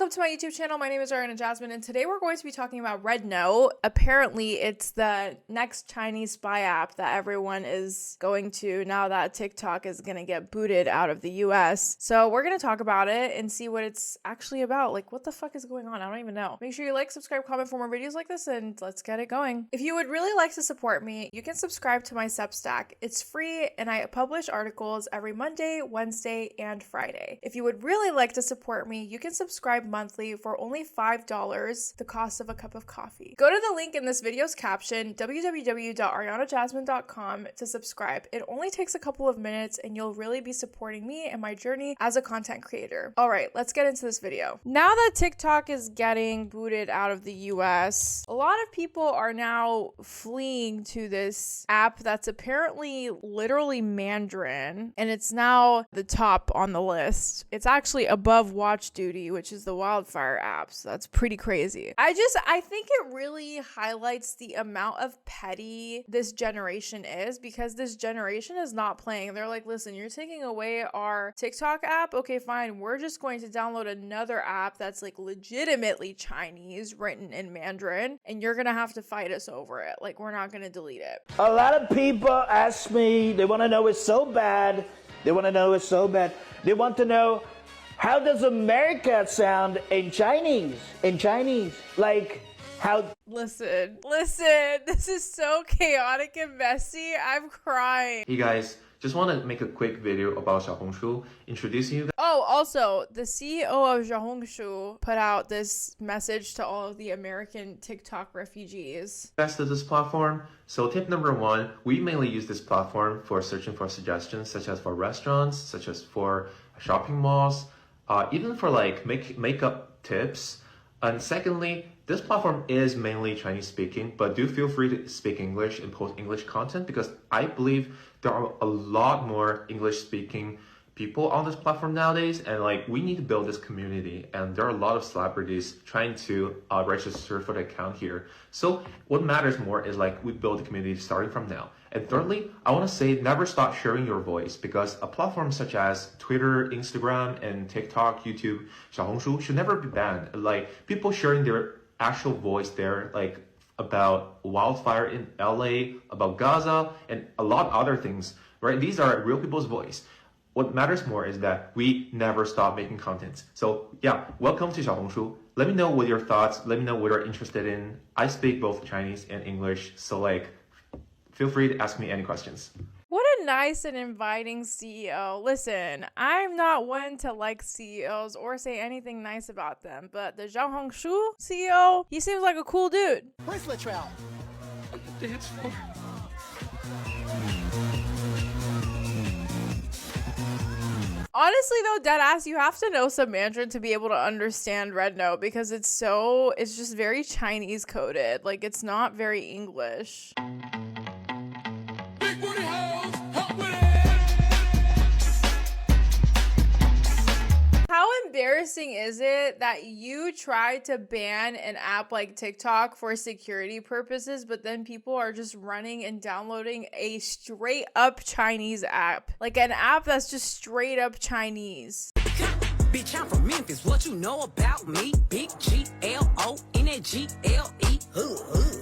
Welcome to my YouTube channel. My name is Ariana Jasmine, and today we're going to be talking about Rednote. Apparently, it's the next Chinese spy app that everyone is going to now that TikTok is going to get booted out of the US. So we're going to talk about it and see what it's actually about. Like, what the fuck is going on? I don't even know. Make sure you like, subscribe, comment for more videos like this, and let's get it going. If you would really like to support me, you can subscribe to my Substack. It's free, and I publish articles every Monday, Wednesday, and Friday. If you would really like to support me, you can subscribe monthly for only $5, the cost of a cup of coffee. Go to the link in this video's caption, www.arianajasmine.com, to subscribe. It only takes a couple of minutes and you'll really be supporting me and my journey as a content creator. All right, let's get into this video. Now that TikTok is getting booted out of the US, a lot of people are now fleeing to this app that's apparently literally Mandarin, and it's now the top on the list. It's actually above Watch Duty, which is the wildfire app, so that's pretty crazy. I think it really highlights the amount of petty this generation is, because this generation is not playing. They're like, listen, you're taking away our TikTok app? Okay, fine. We're just going to download another app that's like legitimately Chinese, written in Mandarin, and you're gonna have to fight us over it. Like, we're not gonna delete it. A lot of people ask me, they want to know it's so bad. They want to know it's so bad. They want to know, how does America sound in Chinese? In Chinese, like how? Listen, this is so chaotic and messy. I'm crying. Hey guys, just want to make a quick video about Xiaohongshu, introducing you guys. Oh, also, the CEO of Xiaohongshu put out this message to all of the American TikTok refugees. To this platform. So tip number one, we mainly use this platform for searching for suggestions, such as for restaurants, such as for shopping malls, even for like makeup tips. And secondly, this platform is mainly Chinese speaking, but do feel free to speak English and post English content, because I believe there are a lot more English speaking people on this platform nowadays, and like we need to build this community, and there are a lot of celebrities trying to register for the account here. So what matters more is like we build the community starting from now. And thirdly, I want to say never stop sharing your voice, because a platform such as Twitter, Instagram, and TikTok, YouTube, Xiaohongshu should never be banned. Like people sharing their actual voice there, like about wildfire in LA, about Gaza, and a lot of other things, right? These are real people's voice. What matters more is that we never stop making content. So yeah, welcome to Xiaohongshu. Let me know what your thoughts, let me know what you're interested in. I speak both Chinese and English, so like, feel free to ask me any questions. What a nice and inviting CEO. Listen, I'm not one to like CEOs or say anything nice about them, but the Xiaohongshu CEO, he seems like a cool dude. Where's Latrell? Dance floor. Honestly though, deadass, you have to know some Mandarin to be able to understand Rednote, because it's just very Chinese coded. Like, it's not very English. How embarrassing is it that you tried to ban an app like TikTok for security purposes, but then people are just running and downloading a straight up Chinese app? Like an app that's just straight up Chinese. Bitch, I'm from Memphis. What you know about me? Big G-L-O-N-N-G-L-E.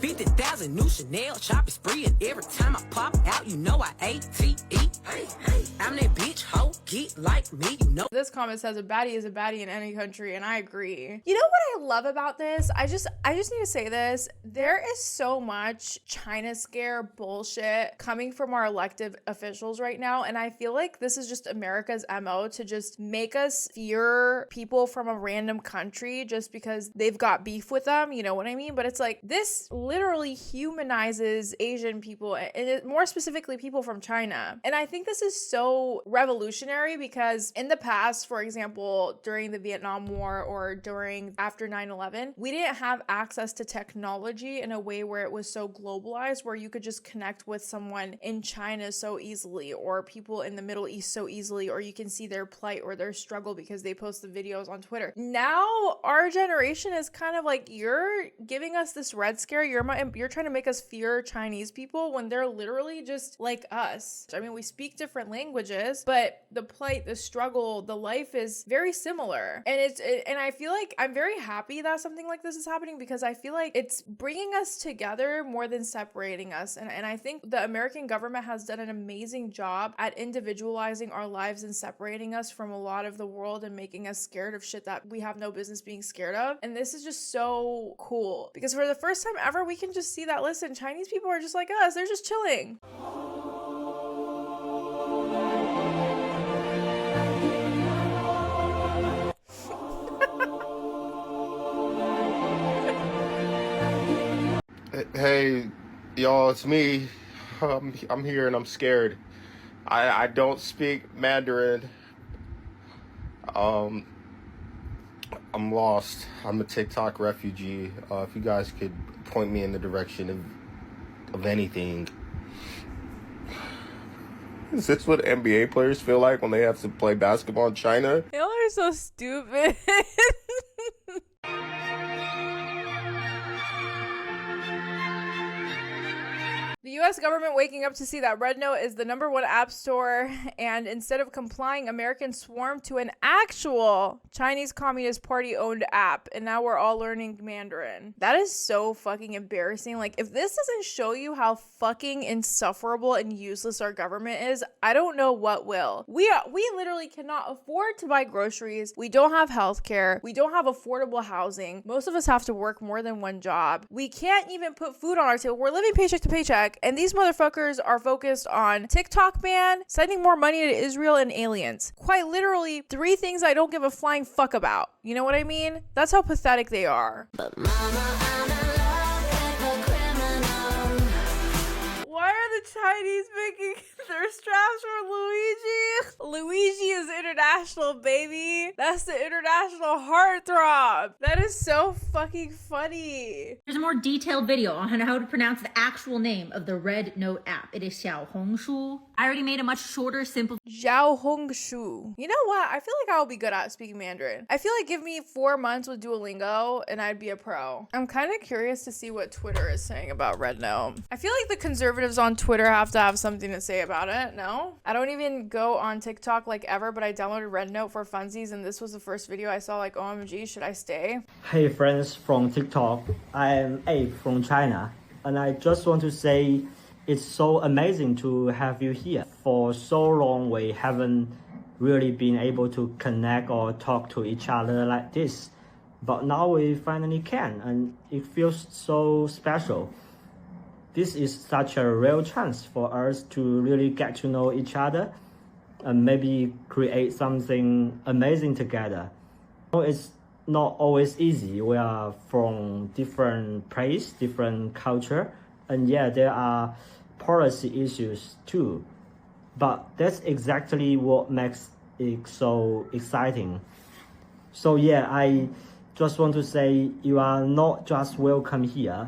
50,000 new Chanel shopping spree, and every time I pop out, you know I A-T-E. I'm that bitch hoe, get like me, you know. This comment says a baddie is a baddie in any country, and I agree. You know what I love about this? I just need to say this. There is so much China scare bullshit coming from our elected officials right now, and I feel like this is just America's MO to just make us fear people from a random country just because they've got beef with them, you know what I mean? But it's like, this literally humanizes Asian people, and more specifically people from China. And I think this is so revolutionary, because in the past, for example, during the Vietnam War or after 9/11, we didn't have access to technology in a way where it was so globalized, where you could just connect with someone in China so easily, or people in the Middle East so easily, or you can see their plight or their struggle because they post the videos on Twitter. Now our generation is kind of like, you're giving us this red scare, you're trying to make us fear Chinese people when they're literally just like us. I mean, we speak different languages, but the plight, the struggle, the life is very similar. And and I feel like I'm very happy that something like this is happening, because I feel like it's bringing us together more than separating us. And I think the American government has done an amazing job at individualizing our lives and separating us from a lot of the world and making us scared of shit that we have no business being scared of. And this is just so cool, because for the first time ever, we can just see that, listen, Chinese people are just like us. They're just chilling. Hey, y'all, it's me. I'm here and I'm scared. I don't speak Mandarin. I'm lost. I'm a TikTok refugee. If you guys could point me in the direction of anything. Is this what NBA players feel like when they have to play basketball in China? Y'all are so stupid. The US government waking up to see that Rednote is the #1 app store, and instead of complying, Americans swarmed to an actual Chinese Communist Party owned app, and now we're all learning Mandarin. That is so fucking embarrassing. Like, if this doesn't show you how fucking insufferable and useless our government is, I don't know what will. We literally cannot afford to buy groceries. We don't have healthcare. We don't have affordable housing. Most of us have to work more than one job. We can't even put food on our table. We're living paycheck to paycheck. And these motherfuckers are focused on TikTok ban, sending more money to Israel, and aliens. Quite literally, 3 things I don't give a flying fuck about. You know what I mean? That's how pathetic they are. But mama, I'm in love with a criminal. Why are the Chinese making thirst traps for Luigi? Luigi is international, baby. That's the international heartthrob. That is so fucking funny. There's a more detailed video on how to pronounce the actual name of the Rednote app. It is Xiaohongshu. I already made a much shorter, simple Xiaohongshu. You know what? I feel like I'll be good at speaking Mandarin. I feel like give me 4 months with Duolingo and I'd be a pro. I'm kind of curious to see what Twitter is saying about Rednote. I feel like the conservatives on Twitter have to have something to say about it. No? I don't even go on TikTok like ever, but I downloaded Rednote for funsies, and this was the first video I saw, like, OMG, should I stay? Hey friends from TikTok, I am Abe from China, and I just want to say it's so amazing to have you here. For so long we haven't really been able to connect or talk to each other like this, but now we finally can, and it feels so special. This is such a real chance for us to really get to know each other and maybe create something amazing together. It's not always easy. We are from different place, different culture, and yeah, there are policy issues too. But that's exactly what makes it so exciting. So yeah, I just want to say you are not just welcome here.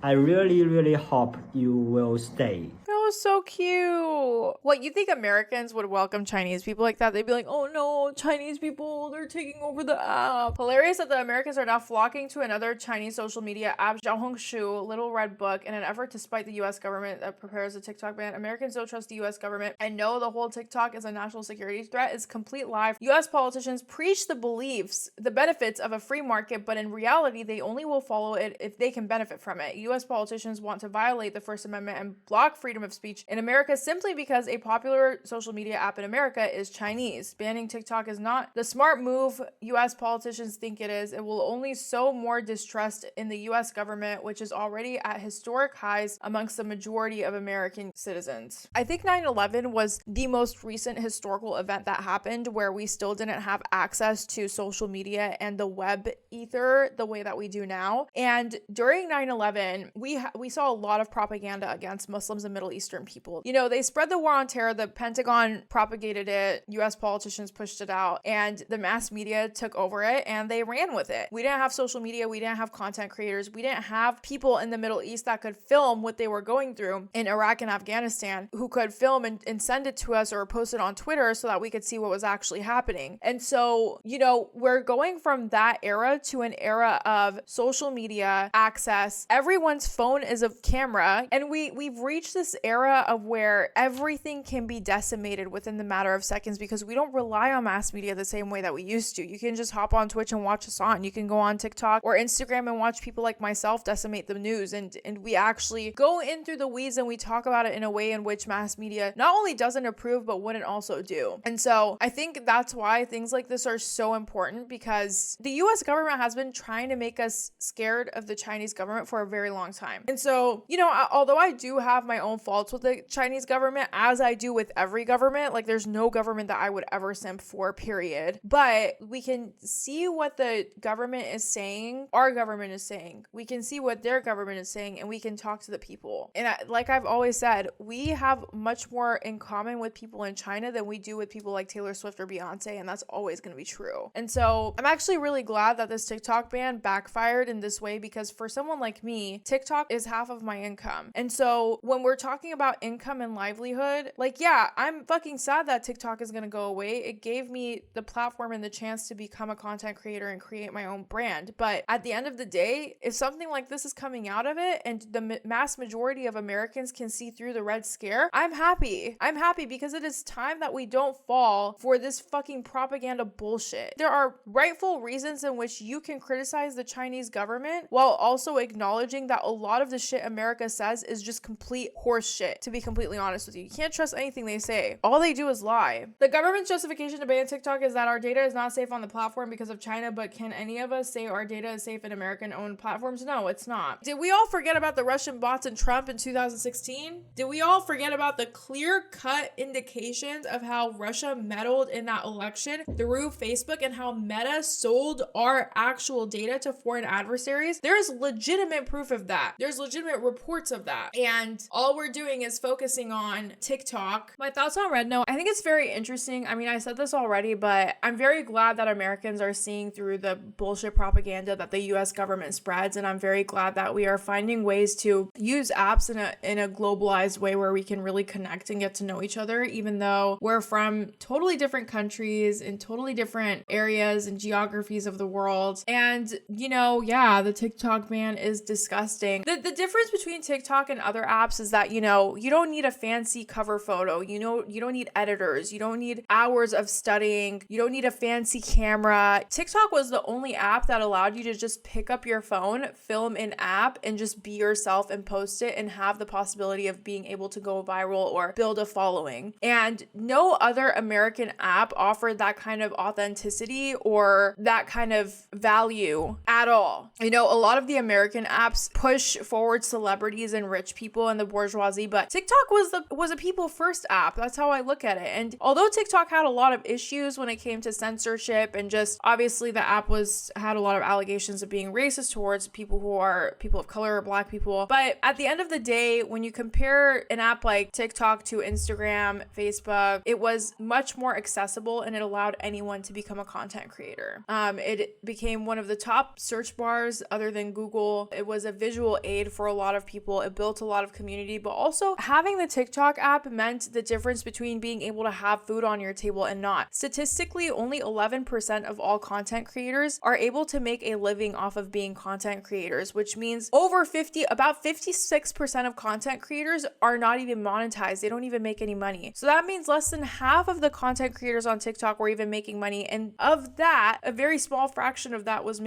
I really hope you will stay. That was so cute. What, you think Americans would welcome Chinese people like that? They'd be like, oh no, Chinese people, they're taking over the app. Hilarious that the Americans are now flocking to another Chinese social media app, Xiaohongshu, Little Red Book, in an effort to spite the US government that prepares a TikTok ban. Americans don't trust the US government and know the whole TikTok is a national security threat. Is complete lie. US politicians preach the beliefs, the benefits of a free market, but in reality, they only will follow it if they can benefit from it. US politicians want to violate the First Amendment and block freedom of speech in America simply because a popular social media app in America is Chinese. Banning TikTok is not the smart move US politicians think it is. It will only sow more distrust in the US government, which is already at historic highs amongst the majority of American citizens. I think 9/11 was the most recent historical event that happened where we still didn't have access to social media and the web ether the way that we do now. And during 9/11, we saw a lot of propaganda against Muslims and Middle Eastern people. You know, they spread the war on terror, the Pentagon propagated it, US politicians pushed it out, and the mass media took over it and they ran with it. We didn't have social media, we didn't have content creators, we didn't have people in the Middle East that could film what they were going through in Iraq and Afghanistan, who could film and send it to us or post it on Twitter so that we could see what was actually happening. And so, you know, we're going from that era to an era of social media access. Everyone's phone is a camera, and we've reached this era era of where everything can be decimated within the matter of seconds because we don't rely on mass media the same way that we used to. You can just hop on Twitch and watch us on. You can go on TikTok or Instagram and watch people like myself decimate the news, and we actually go in through the weeds and we talk about it in a way in which mass media not only doesn't approve but wouldn't also do. And so I think that's why things like this are so important, because the US government has been trying to make us scared of the Chinese government for a very long time. And so, you know, although I do have my own faults with the Chinese government, as I do with every government, like there's no government that I would ever simp for, period. But we can see what the government is saying, our government is saying. We can see what their government is saying, and we can talk to the people. And like I've always said, we have much more in common with people in China than we do with people like Taylor Swift or Beyonce, and that's always going to be true. And so I'm actually really glad that this TikTok ban backfired in this way, because for someone like me, TikTok is half of my income. And so when we're talking about income and livelihood, like, yeah, I'm fucking sad that TikTok is going to go away. It gave me the platform and the chance to become a content creator and create my own brand. But at the end of the day, if something like this is coming out of it and the mass majority of Americans can see through the Red Scare, I'm happy. I'm happy because it is time that we don't fall for this fucking propaganda bullshit. There are rightful reasons in which you can criticize the Chinese government while also acknowledging that a lot of the shit America says is just complete horse shit, to be completely honest with you. You can't trust anything they say. All they do is lie. The government's justification to ban TikTok is that our data is not safe on the platform because of China, but can any of us say our data is safe in American-owned platforms? No, it's not. Did we all forget about the Russian bots and Trump in 2016? Did we all forget about the clear-cut indications of how Russia meddled in that election through Facebook and how Meta sold our actual data to foreign adversaries? There's legitimate proof of that. There's legitimate reports of that. And all we're doing is focusing on TikTok. My thoughts on Rednote, I think it's very interesting. I mean, I said this already, but I'm very glad that Americans are seeing through the bullshit propaganda that the US government spreads. And I'm very glad that we are finding ways to use apps in a globalized way where we can really connect and get to know each other, even though we're from totally different countries in totally different areas and geographies of the world. And, you know, yeah, the TikTok ban is disgusting. The difference between TikTok and other apps is that, you know, you don't need a fancy cover photo. You know, you don't need editors. You don't need hours of studying. You don't need a fancy camera. TikTok was the only app that allowed you to just pick up your phone, film an app, and just be yourself and post it and have the possibility of being able to go viral or build a following. And no other American app offered that kind of authenticity or that kind of value at all. You know, a lot of the American apps push forward celebrities and rich people and the bourgeoisie, but TikTok was a people first app. That's how I look at it. And although TikTok had a lot of issues when it came to censorship and just obviously the app had a lot of allegations of being racist towards people who are people of color or black people. But at the end of the day, when you compare an app like TikTok to Instagram, Facebook, it was much more accessible and it allowed anyone to become a content creator. It became one of the top search bars other than Google. It was a visual aid for a lot of people. It built a lot of community, but also having the TikTok app meant the difference between being able to have food on your table and not. Statistically, only 11% of all content creators are able to make a living off of being content creators, which means about 56% of content creators are not even monetized. They don't even make any money. So that means less than half of the content creators on TikTok were even making money. And of that, a very small fraction of that is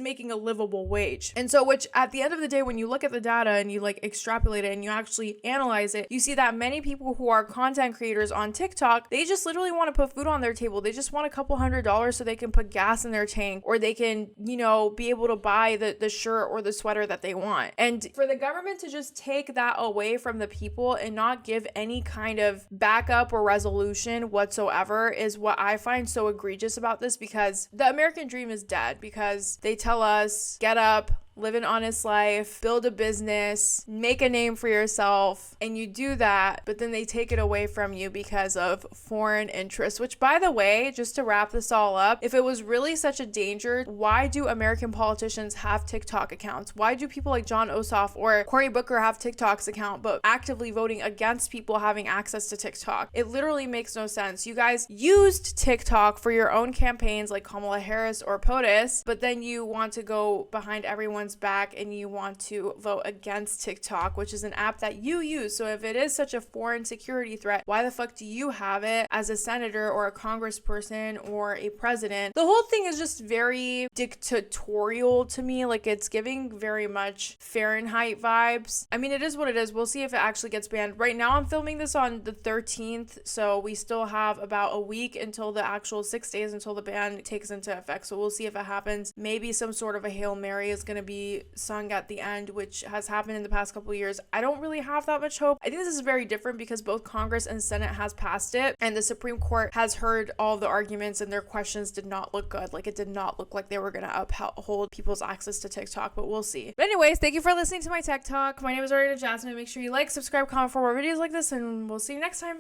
making a livable wage. And so, which at the end of the day, when you look at the data and you like extrapolate it and you actually analyze it, you see that many people who are content creators on TikTok, they just literally want to put food on their table. They just want a couple $100s so they can put gas in their tank, or they can, you know, be able to buy the shirt or the sweater that they want. And for the government to just take that away from the people and not give any kind of backup or resolution whatsoever is what I find so egregious about this, because the American dream is dead, because they tell us, get up, live an honest life, build a business, make a name for yourself, and you do that, but then they take it away from you because of foreign interests, which, by the way, just to wrap this all up, if it was really such a danger, why do American politicians have TikTok accounts? Why do people like John Ossoff or Cory Booker have TikTok's account, but actively voting against people having access to TikTok? It literally makes no sense. You guys used TikTok for your own campaigns like Kamala Harris or POTUS, but then you want to go behind everyone's months back and you want to vote against TikTok, which is an app that you use. So if it is such a foreign security threat, why the fuck do you have it as a senator or a congressperson or a president? The whole thing is just very dictatorial to me. Like, it's giving very much Fahrenheit vibes. I mean, it is what it is. We'll see if it actually gets banned. Right now, I'm filming this on the 13th, so we still have about a week until the actual 6 days until the ban takes into effect. So we'll see if it happens. Maybe some sort of a Hail Mary is going to be sung at the end, which has happened in the past couple of years. I don't really have that much hope. I think this is very different because both Congress and Senate has passed it, and the Supreme Court has heard all the arguments, and their questions did not look good. Like, it did not look like they were going to uphold people's access to TikTok, but we'll see. But anyways, thank you for listening to my tech talk. My name is Ariana Jasmine. Make sure you like, subscribe, comment for more videos like this, and we'll see you next time.